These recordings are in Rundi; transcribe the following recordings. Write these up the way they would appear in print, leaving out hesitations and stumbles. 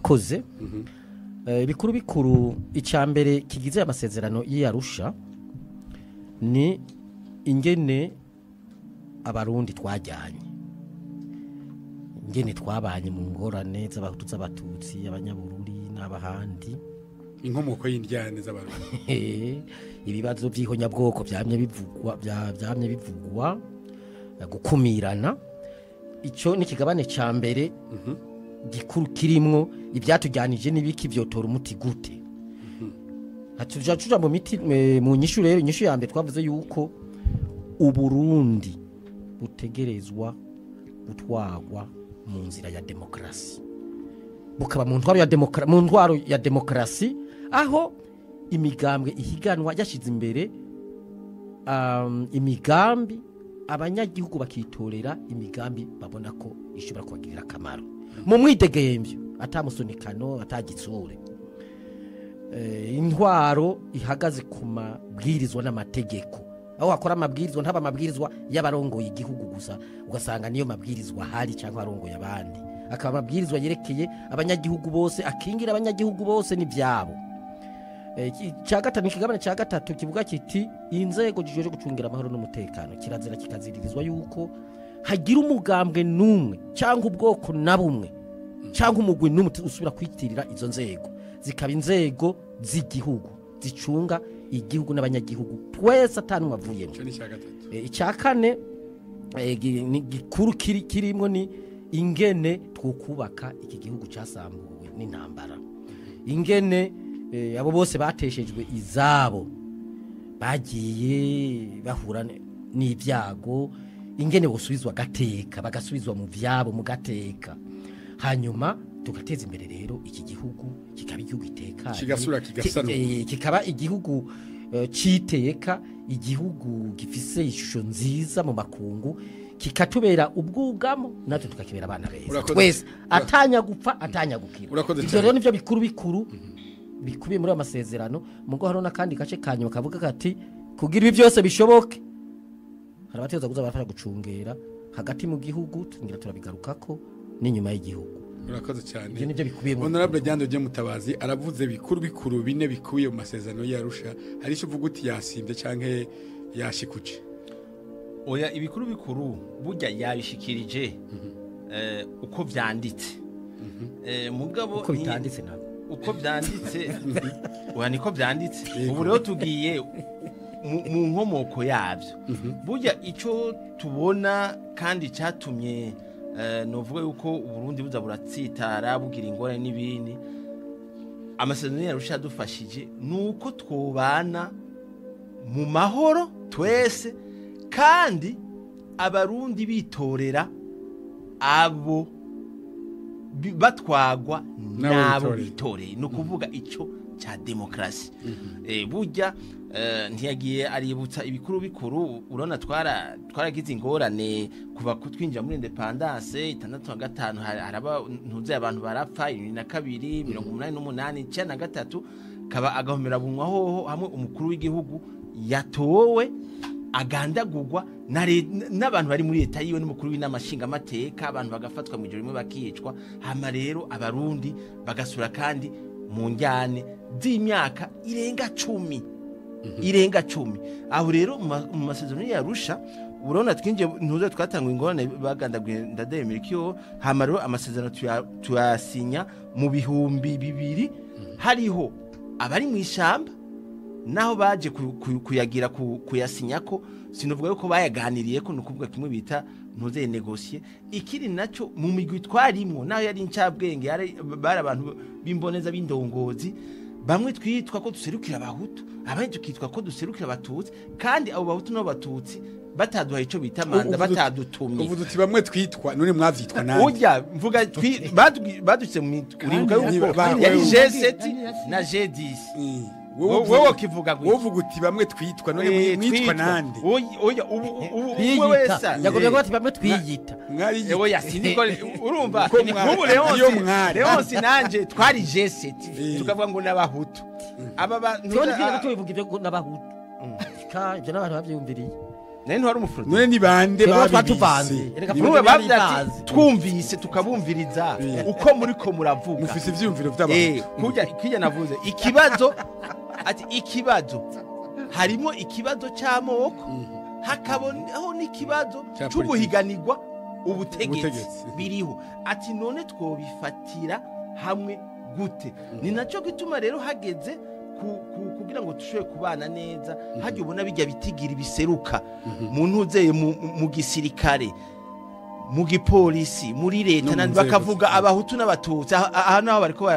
murakoze bikuru bikuru icambere kigize amasezerano y'Arusha ni ingene abarundi twajyanye ingene twabanye mu ngorane z'abahutu z'abatutsi abanyabururi n'abahandi inkomoko y'indyane z'abarundi ibibazo by'ihonyabwoko byamye bivugwa gukumirana ico ni kigabane ca mbere gikuru kirimwo ibyatujyanije n'ibiki byotora umuti gute hatuja mu miti mu nyishu rero inyishu ya mbere twavuze yuko uburundi butegerezwa gutwagwa mu nzira ya demokrasi bukaba mu ntwaro ya demokrasi aho imigambwe ihiganwa yashize imbere imigambi abanyagihugu bakitorera imigambi babona ko ishobora kubagirira akamaro mu mwidegemvyo atamusunikano atagitsure intwaro ihagaze ku mabwirizwa n'amategeko aho akora amabwirizwa ntaba amabwirizwa y'abarongoye igihugu gusa ugasanga niyo mabwirizwa hari cyangwa arongoye abandi akaba amabwirizwa yerekeye abanyagihugu bose akingira abanyagihugu bose n'ivyabo ikigabane cya gatatu kivuga kiti inzego jijeje gucungira amahoro n'umutekano kirazira kikaziririzwa yuko hagira umugambwe numwe cyangwa ubwoko na bumwe cyangwa umugwi numwe usubira kwitirira izo nzego zikaba inzego z'igihugu zicunga igihugu n'abanyagihugu twese atanumwe avuyemo icya kane gikuru kirimo ni ingene twukubaka iki gihugu cyasambuwe n'intambara ingene abo bose bateshejwe izabo bagiye bahura n'ibyago ingene bosubizwa gateka bagasubizwa mu vyabo mu gateka hanyuma tugateza imbere rero iki gihugu kikaba igihugu itekanye kigasura kigasanura kikaba igihugu citeka igihugu gifise ishusho nziza mu makungu kikatubera ubwugamo natwe tukakibera abana beza twese atanya gupfa atanya gukira ivyo rero nivyo bikuru bikubiye muri amasezerano mugo haro nakandi gace kanyu kavuga kati kugira ibi byose bishoboke harabateza kuza barafasha gucungera hagati mu gihugu tungira turabigarukako n'inyuma y'igihugu urakoze cyane ivyo nivyo bikubiye honorable Jando je Mutabazi aravuze bikuru bine bikubiye mu masezerano y'Arusha hari cyo uvuga uti yasimbe canke yashikuje oya ibikuru burya yabishikirije uko vyanditse mugabo uko bitanditse nabo uko byanditse oya niko byanditse ubu rero tugiye mu nkomoko yabyo burya icyo tubona kandi cyatumye novuga yuko uburundi buza buratsitara bugira ingorane n'ibindi amasezerano y'Arusha dufashije nuko twobana mu mahoro twese kandi abarundi bitorera abo batwagwa nabo bitoreye no kuvuga ico cha demokrasi burya ntiyagiye aributsa ibikuru urona twaragize ingorane kuva twinjira muri independence 65 haraba ntuze abantu barapfa 22 88 93 kaba agahomera bunwa hoho hamwe umukuru w'igihugu yatowe agandagurwa n'abantu bari muri leta yiwe n'umukuru w'inamashinga amateka abantu bagafatwa mu ijoro rimwe bakicwa hama rero abarundi bagasura kandi mu njyane z'imyaka irenga 10 aho rero mu masezerano y'Arusha urona twinje ntuze twatangwa ingorane bagandaguye ndademerikiyo hama rero amasezerano tuyasinya mu bihumbi 2000 hariho abari mu ishamba naho baje kuyagira kuyasinya ko sinovuga yuko bayaganiriye ko nukuvuga kimwe bita ntuze negocier ikiri naco mu migwi twarimwo naho yari incabwenge bari abantu bimboneza b'indongozi bamwe twitwa ko duserukira abahutu abandi tukitwa ko duserukira abatutsi kandi abo bahutu n'abatutsi bataduha ico bita manda batadutumye uvuze uti bamwe twitwa none mwavyitwa nande urya mvuga badutse mu uribuka yuko yari G7 na G10 wowe kivuga gwe wovuga uti bamwe twitwa none mwitwa nande oya ubu wesa yagombye ko bamwe twiyita ewe yasiniko urumva nk'ubu Leonce nanje twari G7 tukavuga ngo nabahutu aba none tubivuga ibyo nabahutu ka je n'abantu bavyumviriye nari ntwari umufurodi none ni bande Rero babibise twatuvanze. Erega nimwe Frode bavuze yari ati twumvise tukabumviriza uko muri ko muravuga mufise ivyumviro vy'abantu kujya navuze ikibazo ati ikibazo harimo ikibazo cy'amoko hakabaho n'ikibazo Cya cy'uguhiganirwa ubutegetsi Ubutegetsi. biriho ati none twobifatira hamwe gute ni nacyo gituma rero hageze kugira ngo dushobore kubana neza hajya ubona bijya bitigira ibiseruka mu ntuzeye mu gisirikare mu gipolisi muri leta No mu nandi nzego bakavuga zose. abahutu n'abatutsi aha naho bariko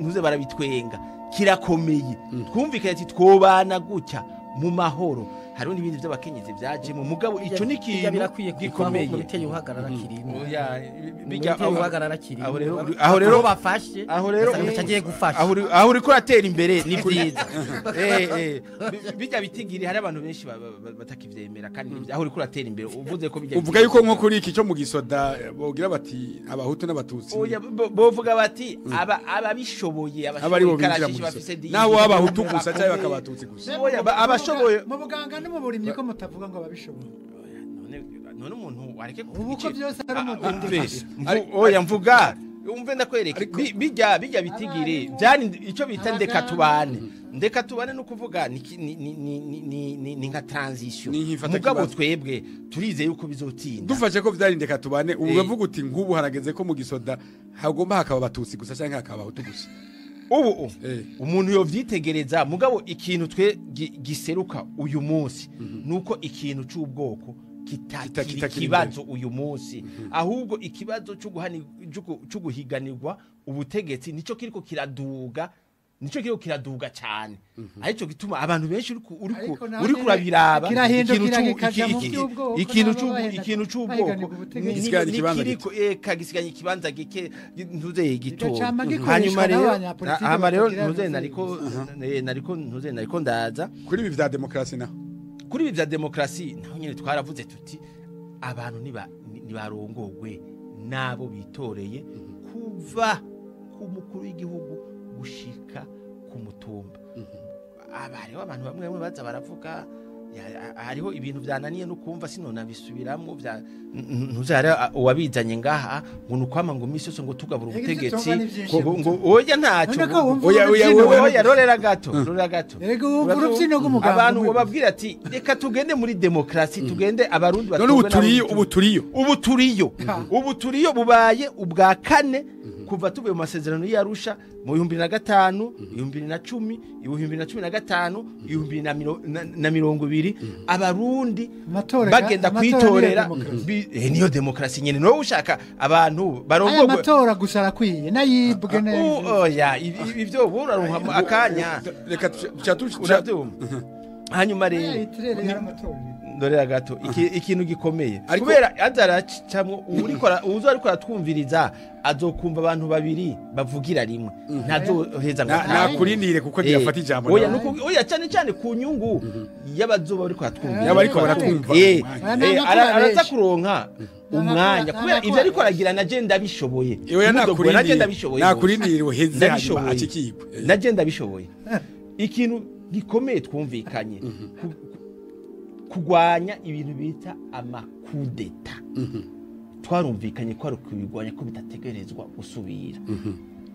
ntuze barabitwenga kirakomeye twumvikanye ati twobana gutya mu mahoro hariho n'ibindi by'abakenyezi byajemo mugabo icyo ni ikintu birakwiye gikomeye mu biteye uhagarara kirimo Oya, bijya uhagarara kirimo aho rero bafashe aho rero agiye gufasha aho uri kuratera imbere ni byiza bijya bitigiri hari abantu benshi batakivyemera kandi aho uri kuratera imbere uvuze ko bijya uvuga yuko nko kuri iki cyo mu gisoda bogira bati abahutu n'abatutsi oya bovuga bati ababishoboye abari bo binjira mu abashoboye bafise gisoda naho abahutu gusa cyangwa bakabatutsi gusa oya abashoboye mu buganga no mu burimyi ko mutavuga ngo babishoboye none umuntu wareke ubu ko byose ari umudundi oya mvuga umve ndakwereka bijya bitigire byani icyo bita ndeka tubane no kuvuga ni nka transition mugabo twebwe turize yuko bizotinda dufashe ko vyari ndeka tubane ubu bavuga uti ngubu harageze ko mu gisoda hagomba hakaba abatutsi gusa cyangwa hakaba abahutu gusa ubu umuntu yovyitegereza mugabo ikintu twe giseruka uyu munsi nuko ikintu cy'ubwoko kitakiri kibazo uyu munsi ahubwo ikibazo cyo guhiganirwa ubutegetsi nico kiriko kiraduga cyane aricyo gituma abantu benshi uri kurabiraba ikintu cy'ubwoko gisiganye ikibanza gike ntuzeye gito hanyuma rero nariko ndaza kuri ibi vya demokrasi naho kuri ibi vya demokrasi naho nyene twaravuze tuti abantu nibarongogwe nabo bitoreye kuva ku mukuru w'igihugu gushika ku mutumba hariho abantu bamwe baza baravuga hariho ibintu byananiye no kumva sinona bisubiramwo ntuze hari uwabizanye ngaha ngo nukwama ngo imisi yose ngo tugabura ubutegetsi ngo oya ntacyo oya rorera gato abantu ngo babwira ati reka tugende muri demokrasi tugende abarundi ubu turiyo bubaye ubwa kane kuva tuvuye mu masezerano y'Arusha mu 2005 2010 2015 2020 abarundi bagenda kwitorera niyo demokrasi nyene no ushaka abantu barongogwe amatora gusara kwiye nayibwe neza oya ivyo buraronka akanya reka hanyuma rero ndorera gato ikintu gikomeye kubera azaracamwo uzo ariko aratwumviriza azokumva abantu babiri bavugira rimwe ntazoheza ngo nakurindire kuko ntiyafata ijambo oya cyane ku nyungu y'abazoba ariko aratwumvira y'abariko baratwumva araza kuronka umwanya kubera ivyo ariko aragira naje ndabishoboye nakurindire uheze hanyuma akikigwe naje ndabishoboye ikintu gikomeye twumvikanye kugwanya ibintu bita amakudeta twarumvikanye ko ari kubigwanya ko bitategerezwa gusubira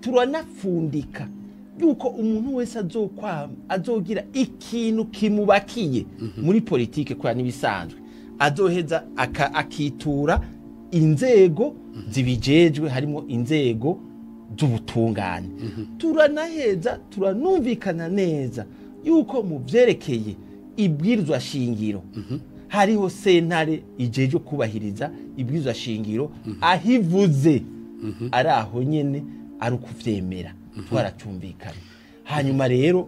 turanafundika yuko umuntu wese azogira ikintu kimubakiye muri politike kwa nibisanzwe azoheza akitura inzego zibijejwe harimo inzego z'ubutungane turanaheza turanumvikana neza yuko mu vyerekeye ibwirizwa shingiro hariho sentare ijeje kubahiriza ibwirizwa shingiro ahivuze araho nyene ari ukuvyemera twaracyumvikana hanyuma rero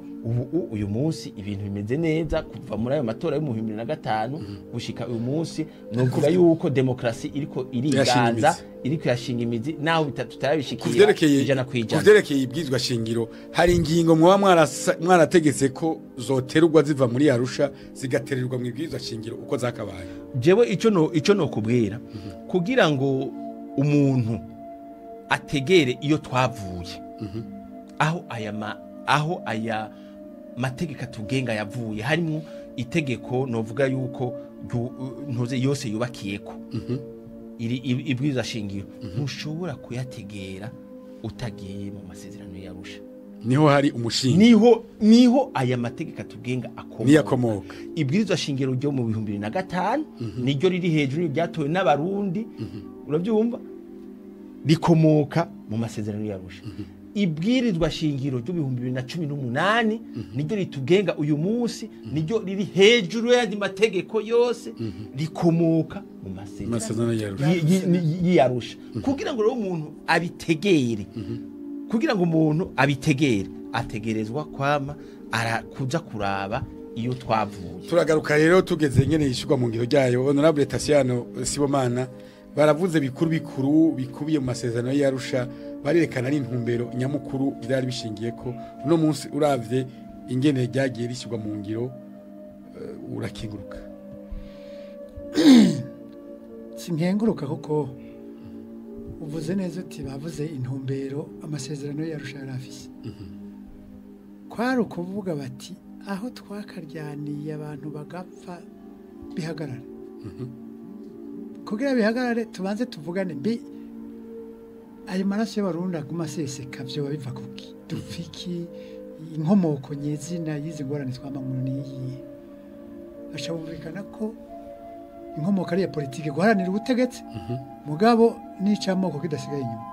uyu munsi ibintu bimeze neza kuva muri ayo matora yo mu 2005 gushika uyu munsi novuga yuko demokrasi iriko iriganza iriko yashinga imizi naho tutarabishikira ijana kwijana kuvyerekeye ibwirizwa shingiro hari ingingo mwa mwarategetse ko zoterurwa ziva muri Arusha zigatererwa mu ibwirizwa shingiro uko zakabaye jewe ico no kubwira kugira ngo umuntu ategere iyo twavuye aho aya mategeko atugenga yavuye harimo itegeko novuga yuko ntuze yose yubakiyeko ibwiza shingiro ntushobora kuyategera utagiye mu masezerano yarusha niho hari umushinga niho aya mategeko atugenga niyakomoka ibwirizwa shingiro ryo mu 2005 niryo riri hejuru ryatowe n'abarundi urabyumva rikomoka mu masezerano yarusha ibwirizwa shingiro ryo 2018 niryo ritugenga uyu munsi niryo riri hejuru y'andi mategeko yose rikomoka mu masezerano yarusha kugira ngo rero umuntu abitegere kugira ngo umuntu abitegere ategerezwa kwama arakuza kuraba iyo twavuye turagaruka rero tugeze nyene yishurwa mu ngiro ryayo honorable Tasiano Sibomana baravuze bikuru bikubiye mu masezerano y'Arusha barerekana ari intumbero nyamukuru byari bishingiye ko uno munsi uravye ingene ryagiye rishyirwa mu ngiro urakinguruka sinkenguruka kuko uvuze neza uti bavuze intumbero amasezerano y'Arusha yarafise kwari ukuvuga bati aho twakaryaniye abantu bagapfa bihagarara kugira bihagarare tubanze tuvugane mbi ayo maraso y'abarundi aguma aseseka vyoba biva kuki dufiki inkomoko nyezina yizi ngorane twamamuru niyi ashobora ko inkomoko ari ya politike guharanira ubutegetsi mugabo n'icamoko kidasigaye inyuma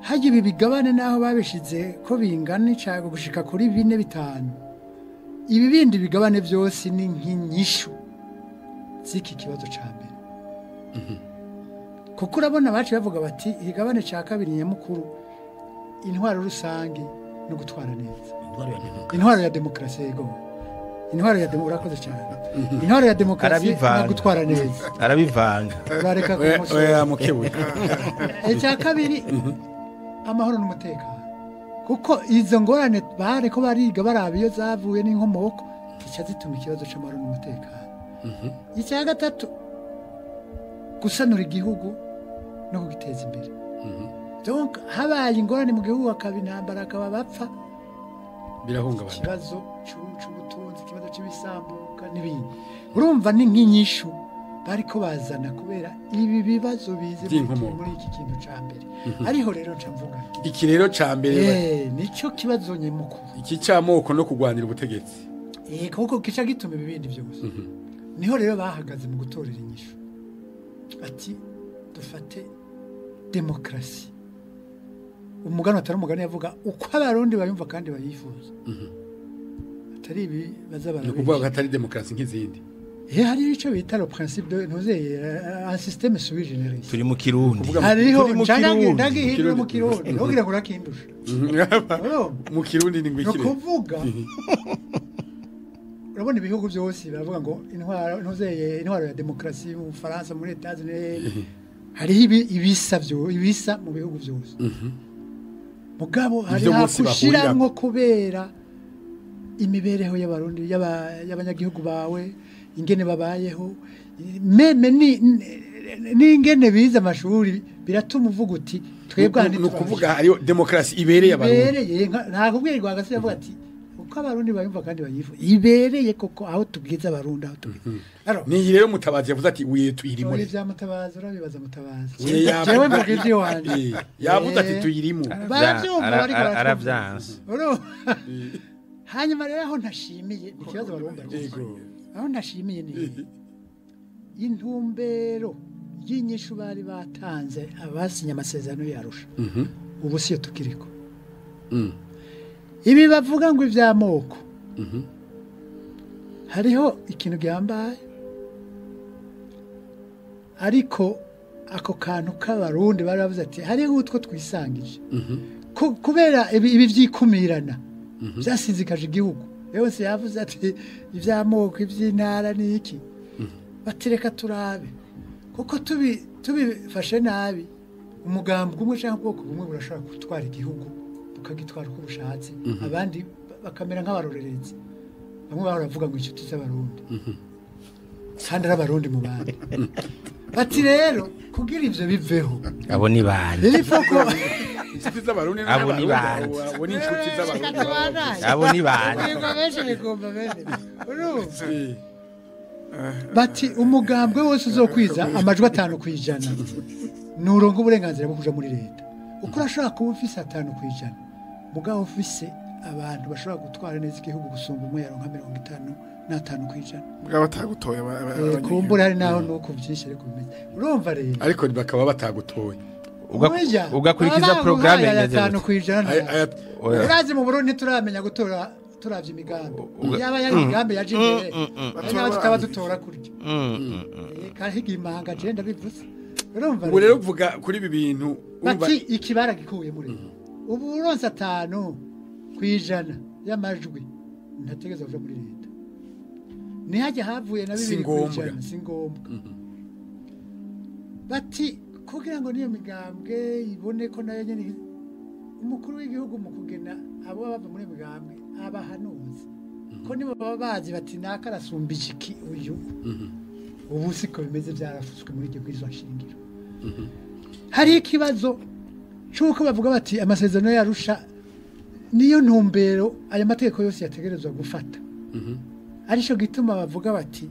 haje ibi bigabane naho babishize ko bingana icago gushika kuri 4-5 ibi bindi bigabane byose ni nk'inyishu ziki kibazo ca mbere kuko urabona bacu bavuga bati igabane ca kabiri nyamukuru intwaro rusange no gutwara neza intwaro ya demokrasi yego intwaro ya urakoze cyane intwaro ya demokrasi no gutwara neza arabivanga bareka oya mukebuye icya kabiri amahoro n'umutekano kuko izo ngorane bariko bariga baraba iyo zavuye n'inkomoko ica zituma ikibazo c'amahoro n'umutekano icya gatatu gusanura igihugu no kugiteza imbere donc habaye ingorane mu gihugu akaba intambara akaba bapfa birahungabana ikibazo c'ubutunzi ikibazo cy'ibisambuka n'ibindi urumva ni nk'inyishu bariko bazana kubera ibi bibazo bize muri iki kintu ca mbere ariho rero nca mvuga iki rero ca mbere nico kibazo nyemukuru iki camoko no kugwanira ubutegetsi kuko kica gituma ibindi byose niho rero bahagaze mu gutorera inyishu ati dufate demokrasi umugani atari umugani yavuga uko abarundi bayumva kandi bayifuza atari ibi bazabara kuvuga ko atari demokrasi nk'izindi hari ico bita le principe de ntuzeye un système sui generis turi mu kirundi hariho ndagihindura mu kirundi ntugira ngo urakindusha mu kirundi ni ngwikire kuvuga urabona ibihugu byose baravuga ngo intwaro ya demokrasi mu Faransa muri Etats-Unis hariho ibisa mu bihugu byose mugabo hari hakushiramwo kubera imibereho y'abarundi y'abanyagihugu bawe ingene babayeho meme n'ingene bize amashuri biratuma uvuga uti twebwe handi nukuvuga hariyo demokrasi ibereye abarundi nta kubwirwa hagati yavuga ati uko abarundi bayumva kandi bayifuza ibereye koko aho tubwiza abarundi aho tubwiza ni rero mutabazi yavuze ati uye tuyirimo muri bya mutabazi urabibaza mutabazi jewe mvuga ivyo wanje yavuze ati tuyirimo aravyanse hanyuma rero aho ntashimiye ikibazo barumva aho ntashimiye ni intumbero y'inyishu bari batanze abasinya amasezerano y'Arusha ubu siyo tukiriko ibi bavuga ngo ivy'amoko hariho ikintu gihambaye ariko ako kantu k'abarundi bari bavuze ati hariho utwo twisangije kubera ibi vyikumirana byasizikaje igihugu yose yavuze ati ivy'amoko ivy'intara n'iki batireka turabe kuko tubifashe nabi umugambi umwe cyangwa ubwoko bumwe burashobora gutwara igihugu ukagitwara uko bushatse abandi bakamera nk'abarorerezi bamwe baravuga ngo inshuti z'abarundi kandi ari abarundi mu bandi bati rero kugira ivyo biveho abo ni bande inshuti z'abarundi Abo ni bande. abo ni inshuti z'abarundi abo ni bande. Yego benshi bigomba bene. Urumva? Eh, Bati umugambwe wose uzokwiza amajwi 5 kwijana. Nurongo uburenganzira bwo kuja muri leta. Uko urashaka kuba ufise 5 kwijana. Mugabo ufise abantu bashobora gutwara neza igihugu gusumba umwe yaronka 55 kwijana. bwa batagutoye Kumbura hari naho nuko byinshi ariko bimenye. Urumva rero. ariko bakaba batagutoye Ugakurikiza programme ya neza. 5 kwijana. Oya. Urazi mu Burundi turamenya gutora turavye imigambi. Yaba yari imigambi yaje imbere. Naho tukaba dutora kurya. Kahiga imanga je ndabivuze. Urumva ubu rero uvuga kuri ibi bintu bati ikibara gikuye muri. Ubu uronse 5 kwijana y'amajwi ntategeza kuja muri leta. Ni haje havuye na 2 kwijana singombwa. Bati kugira ngo niyo migambwe ibone ko nayo nyene umukuru w'igihugu mu kugena abo bava muri migambwe abahanuzi ko nibo baba bazi bati nakarasumba iki uyu ubu siko bimeze byarafuswe muri iryo bwirizwa nshingiro hari ikibazo cyuko bavuga bati amasezerano yarusha niyo ntumbero aya mategeko yose yategerezwa gufata arico gituma bavuga bati